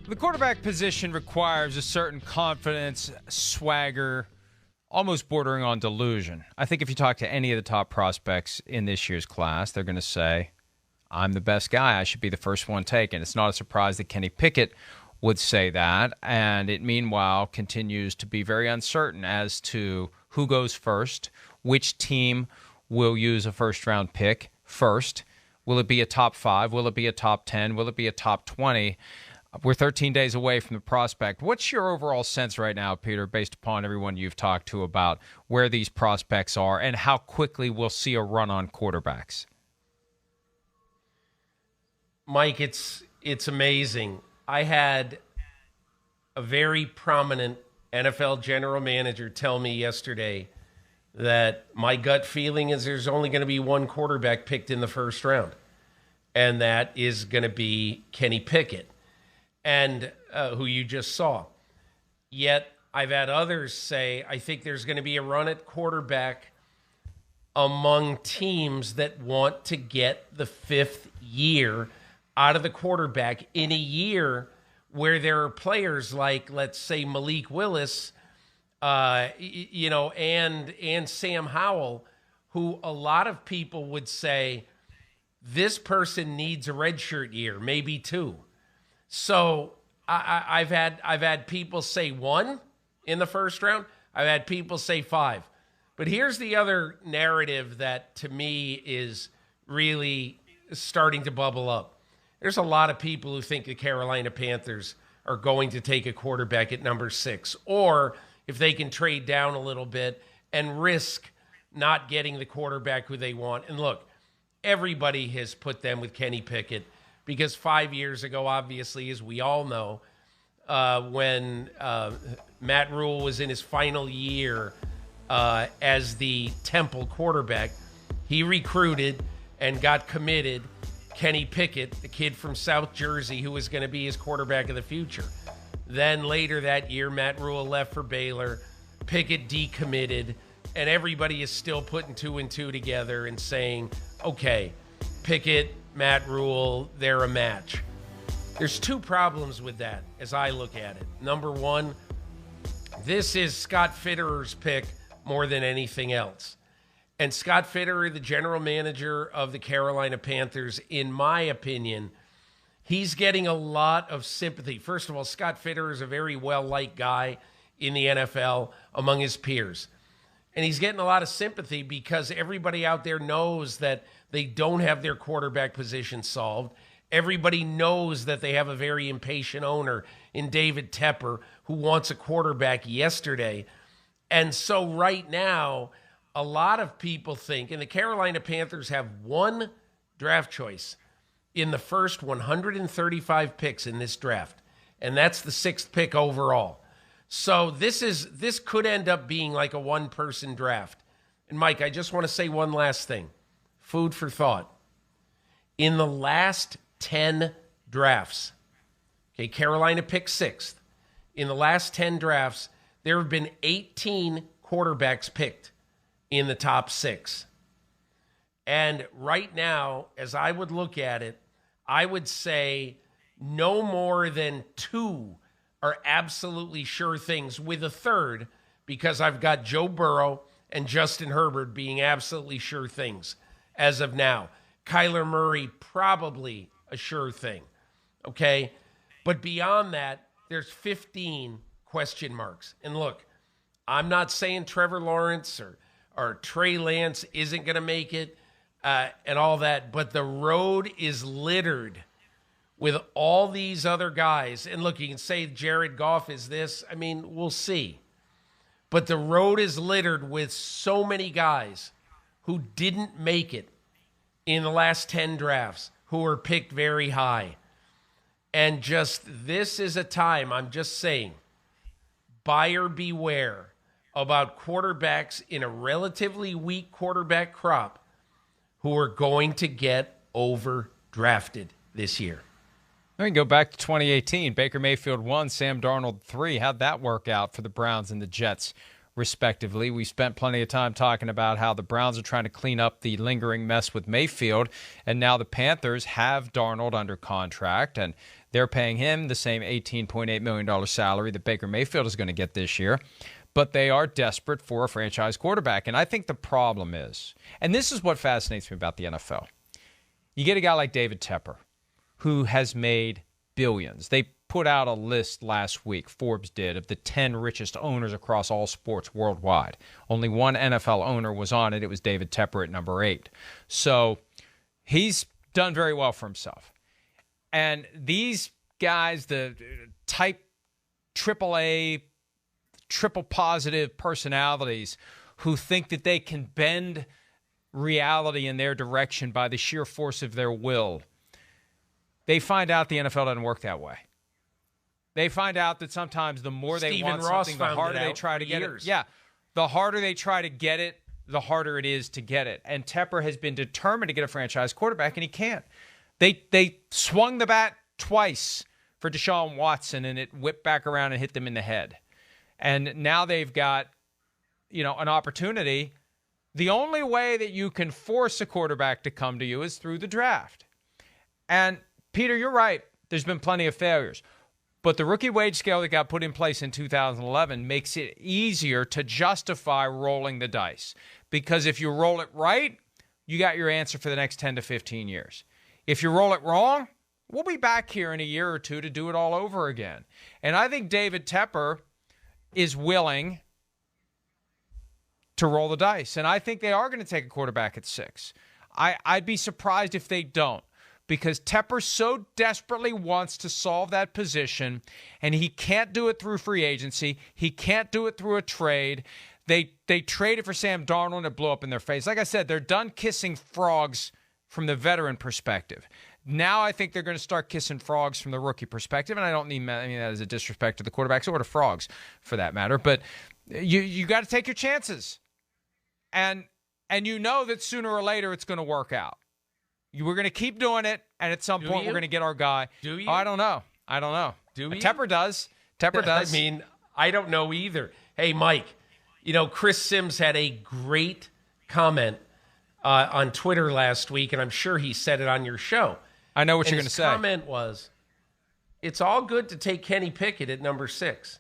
The quarterback position requires a certain confidence, swagger, almost bordering on delusion. I think if you talk to any of the top prospects in this year's class, they're going to say, I'm the best guy. I should be the first one taken. It's not a surprise that Kenny Pickett would say that, and it meanwhile continues to be very uncertain as to who goes first, which team will use a first-round pick first. Will it be a top 5? Will it be a top 10? Will it be a top 20? We're 13 days away from the prospect. What's your overall sense right now, Peter, based upon everyone you've talked to about where these prospects are and how quickly we'll see a run on quarterbacks? Mike, it's amazing. I had a very prominent NFL general manager tell me yesterday that my gut feeling is there's only going to be one quarterback picked in the first round, and that is going to be Kenny Pickett, and who you just saw. Yet I've had others say, I think there's going to be a run at quarterback among teams that want to get the fifth year out of the quarterback in a year where there are players like, let's say, Malik Willis, and Sam Howell, who a lot of people would say this person needs a redshirt year, maybe 2. So I've had people say 1 in the first round. I've had people say 5. But here's the other narrative that to me is really starting to bubble up. There's a lot of people who think the Carolina Panthers are going to take a quarterback at number 6, or if they can trade down a little bit and risk not getting the quarterback who they want. And look, everybody has put them with Kenny Pickett because 5 years ago, obviously, as we all know, when Matt Rule was in his final year as the Temple quarterback, he recruited and got committed Kenny Pickett, the kid from South Jersey who was going to be his quarterback of the future. Then later that year, Matt Rule left for Baylor. Pickett decommitted, and everybody is still putting 2 and 2 together and saying, okay, Pickett, Matt Rule, they're a match. There's 2 problems with that as I look at it. Number 1, this is Scott Fitterer's pick more than anything else. And Scott Fitterer, the general manager of the Carolina Panthers, in my opinion, he's getting a lot of sympathy. First of all, Scott Fitterer is a very well-liked guy in the NFL among his peers. And he's getting a lot of sympathy because everybody out there knows that they don't have their quarterback position solved. Everybody knows that they have a very impatient owner in David Tepper who wants a quarterback yesterday. And so right now, a lot of people think, and the Carolina Panthers have 1 draft choice in the first 135 picks in this draft, and that's the 6th pick overall. So this could end up being like a one-person draft. And Mike, I just want to say one last thing. Food for thought. In the last 10 drafts, okay, Carolina picked 6th. In the last 10 drafts, there have been 18 quarterbacks picked in the top 6. And right now, as I would look at it, I would say no more than 2 are absolutely sure things, with a third, because I've got Joe Burrow and Justin Herbert being absolutely sure things as of now. Kyler Murray, probably a sure thing, okay? But beyond that, there's 15 question marks. And look, I'm not saying Trevor Lawrence or Trey Lance isn't going to make it and all that, but the road is littered with all these other guys. And look, you can say Jared Goff is this. I mean, we'll see. But the road is littered with so many guys who didn't make it in the last 10 drafts, who were picked very high. And just this is a time, I'm just saying, buyer beware about quarterbacks in a relatively weak quarterback crop who are going to get overdrafted this year. We can go back to 2018. Baker Mayfield 1, Sam Darnold 3. How'd that work out for the Browns and the Jets, respectively? We spent plenty of time talking about how the Browns are trying to clean up the lingering mess with Mayfield, and now the Panthers have Darnold under contract, and They're paying him the same $18.8 million salary that Baker Mayfield is going to get this year. But they are desperate for a franchise quarterback. And I think the problem is, and this is what fascinates me about the NFL, you get a guy like David Tepper, who has made billions. They put out a list last week, Forbes did, of the 10 richest owners across all sports worldwide. Only one NFL owner was on it. It was David Tepper at number 8. So he's done very well for himself. And these guys, the type AAA, triple positive personalities who think that they can bend reality in their direction by the sheer force of their will, they find out the NFL doesn't work that way. They find out that sometimes the more they want something, the harder they try to get it. Yeah, the harder they try to get it, the harder it is to get it. And Tepper has been determined to get a franchise quarterback, and he can't. They swung the bat twice for Deshaun Watson, and it whipped back around and hit them in the head. And now they've got, an opportunity. The only way that you can force a quarterback to come to you is through the draft. And Peter, you're right. There's been plenty of failures. But the rookie wage scale that got put in place in 2011 makes it easier to justify rolling the dice. Because if you roll it right, you got your answer for the next 10 to 15 years. If you roll it wrong, we'll be back here in a year or two to do it all over again. And I think David Tepper is willing to roll the dice. And I think they are going to take a quarterback at 6. I'd be surprised if they don't, because Tepper so desperately wants to solve that position, and he can't do it through free agency. He can't do it through a trade. They traded for Sam Darnold, and it blew up in their face. Like I said, they're done kissing frogs from the veteran perspective. Now I think they're going to start kissing frogs from the rookie perspective, and I don't mean that as a disrespect to the quarterbacks or to frogs, for that matter. But you got to take your chances, and you know that sooner or later it's going to work out. We're going to keep doing it, and at some point we're going to get our guy. Do you? Oh, I don't know. Do you? Tepper does. I mean, I don't know either. Hey, Mike, Chris Sims had a great comment on Twitter last week, and I'm sure he said it on your show. I know what you're going to say. His comment was, it's all good to take Kenny Pickett at number 6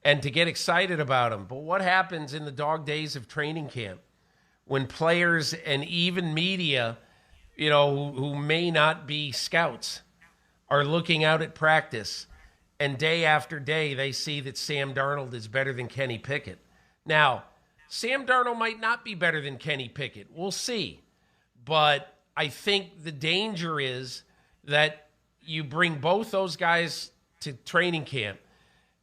and to get excited about him. But what happens in the dog days of training camp when players and even media, who may not be scouts, are looking out at practice, and day after day they see that Sam Darnold is better than Kenny Pickett? Now, Sam Darnold might not be better than Kenny Pickett. We'll see. But I think the danger is that you bring both those guys to training camp,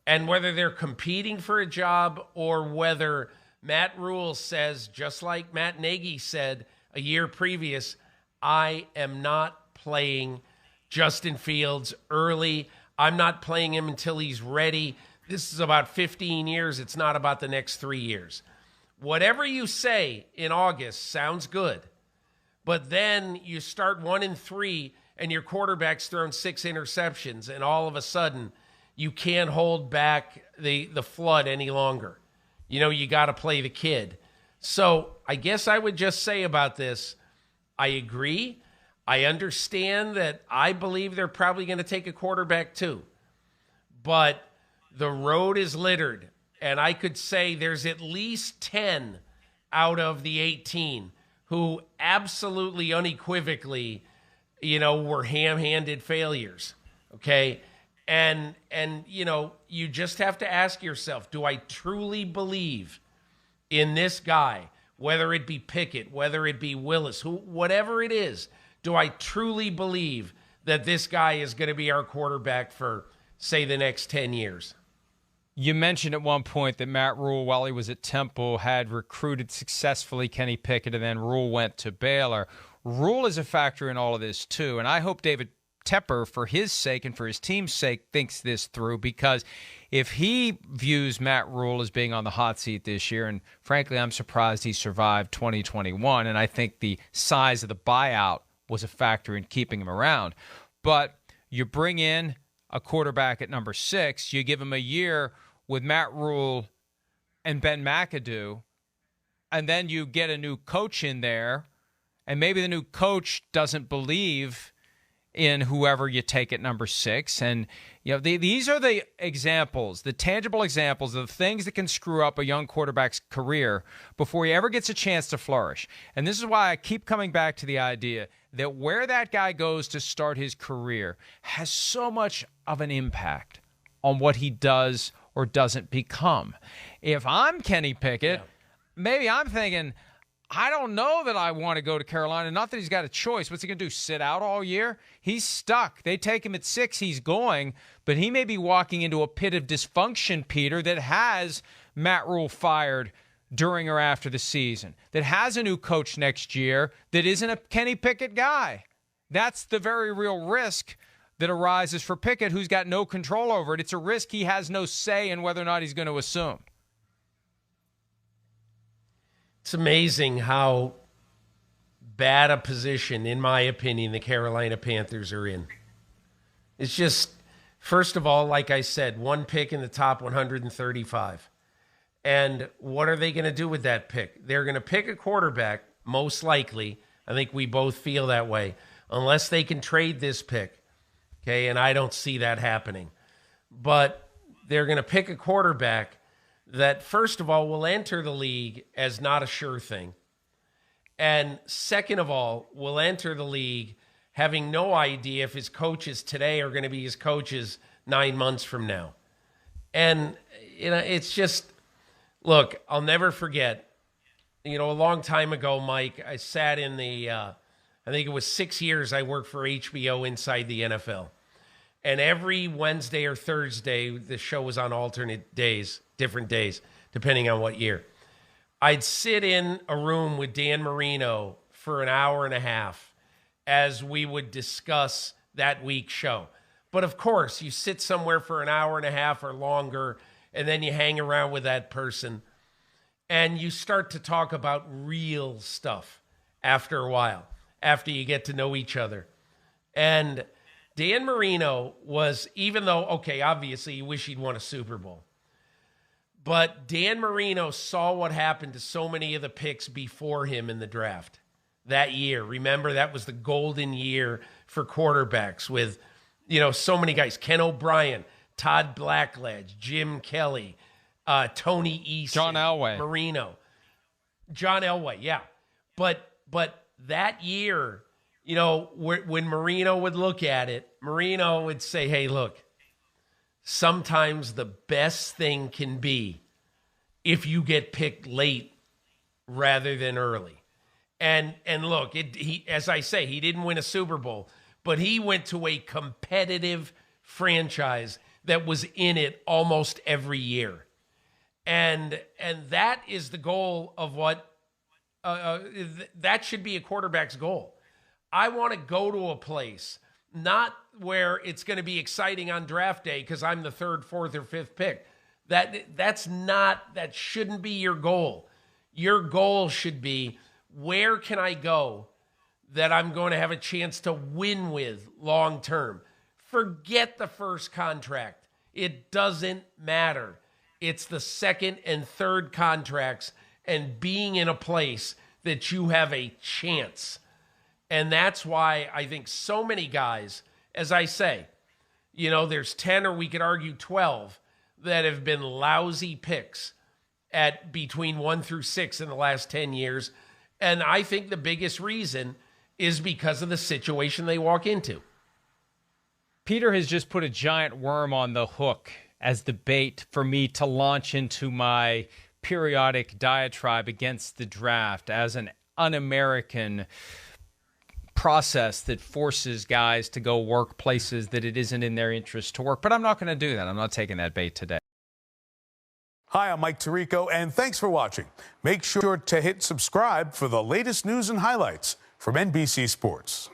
and whether they're competing for a job or whether Matt Rule says, just like Matt Nagy said a year previous, I am not playing Justin Fields early. I'm not playing him until he's ready. This is about 15 years. It's not about the next 3 years. Whatever you say in August sounds good, but then you start 1-3 and your quarterback's thrown 6 interceptions, and all of a sudden you can't hold back the flood any longer. You got to play the kid. So I guess I would just say about this, I agree. I understand that I believe they're probably going to take a quarterback too. But the road is littered, and I could say there's at least 10 out of the 18 who absolutely unequivocally, were ham-handed failures, okay? And you just have to ask yourself, do I truly believe in this guy, whether it be Pickett, whether it be Willis, whatever it is, do I truly believe that this guy is going to be our quarterback for, say, the next 10 years? You mentioned at one point that Matt Rule, while he was at Temple, had recruited successfully Kenny Pickett, and then Rule went to Baylor. Rule is a factor in all of this, too, and I hope David Tepper, for his sake and for his team's sake, thinks this through, because if he views Matt Rule as being on the hot seat this year, and frankly, I'm surprised he survived 2021, and I think the size of the buyout was a factor in keeping him around. But you bring in a quarterback at number 6, you give him a year with Matt Rule and Ben McAdoo, and then you get a new coach in there, and maybe the new coach doesn't believe in whoever you take at number 6. And these are the examples, the tangible examples of the things that can screw up a young quarterback's career before he ever gets a chance to flourish. And this is why I keep coming back to the idea that where that guy goes to start his career has so much of an impact on what he does or doesn't become. If I'm Kenny Pickett, maybe I'm thinking, I don't know that I want to go to Carolina. Not that he's got a choice. What's he going to do, sit out all year? He's stuck. They take him at 6, he's going, but he may be walking into a pit of dysfunction, Peter, that has Matt Rule fired during or after the season, that has a new coach next year that isn't a Kenny Pickett guy. That's the very real risk that arises for Pickett, who's got no control over it. It's a risk he has no say in whether or not he's going to assume. It's amazing how bad a position, in my opinion, the Carolina Panthers are in. It's just, first of all, like I said, one pick in the top 135. And what are they going to do with that pick? They're going to pick a quarterback, most likely. I think we both feel that way, unless they can trade this pick. Okay, and I don't see that happening. But they're going to pick a quarterback that, first of all, will enter the league as not a sure thing. And second of all, will enter the league having no idea if his coaches today are going to be his coaches 9 months from now. And, it's just, look, I'll never forget, a long time ago, Mike, I sat in the, I think it was 6 years I worked for HBO inside the NFL. And every Wednesday or Thursday, the show was on alternate days, different days, depending on what year. I'd sit in a room with Dan Marino for an hour and a half as we would discuss that week's show. But of course, you sit somewhere for an hour and a half or longer, and then you hang around with that person, and you start to talk about real stuff after a while, after you get to know each other. And Dan Marino was, even though, okay, obviously you wish he'd won a Super Bowl, but Dan Marino saw what happened to so many of the picks before him in the draft that year. Remember, that was the golden year for quarterbacks with, so many guys. Ken O'Brien, Todd Blackledge, Jim Kelly, Tony Eason, John Elway, Marino. John Elway, yeah. But that year, when Marino would look at it, Marino would say, hey, look, sometimes the best thing can be if you get picked late rather than early. And look, as I say, he didn't win a Super Bowl, but he went to a competitive franchise that was in it almost every year. And that is the goal of what that should be a quarterback's goal. I want to go to a place, not where it's going to be exciting on draft day because I'm the 3rd, 4th, or 5th pick. That shouldn't be your goal. Your goal should be, where can I go that I'm going to have a chance to win with long term? Forget the first contract. It doesn't matter. It's the 2nd and 3rd contracts and being in a place that you have a chance. And that's why I think so many guys, as I say, there's 10 or we could argue 12 that have been lousy picks at between 1 through 6 in the last 10 years. And I think the biggest reason is because of the situation they walk into. Peter has just put a giant worm on the hook as the bait for me to launch into my periodic diatribe against the draft as an un-American process that forces guys to go work places that it isn't in their interest to work. But I'm not going to do that. I'm not taking that bait today. Hi, I'm Mike Tirico, and thanks for watching. Make sure to hit subscribe for the latest news and highlights from NBC Sports.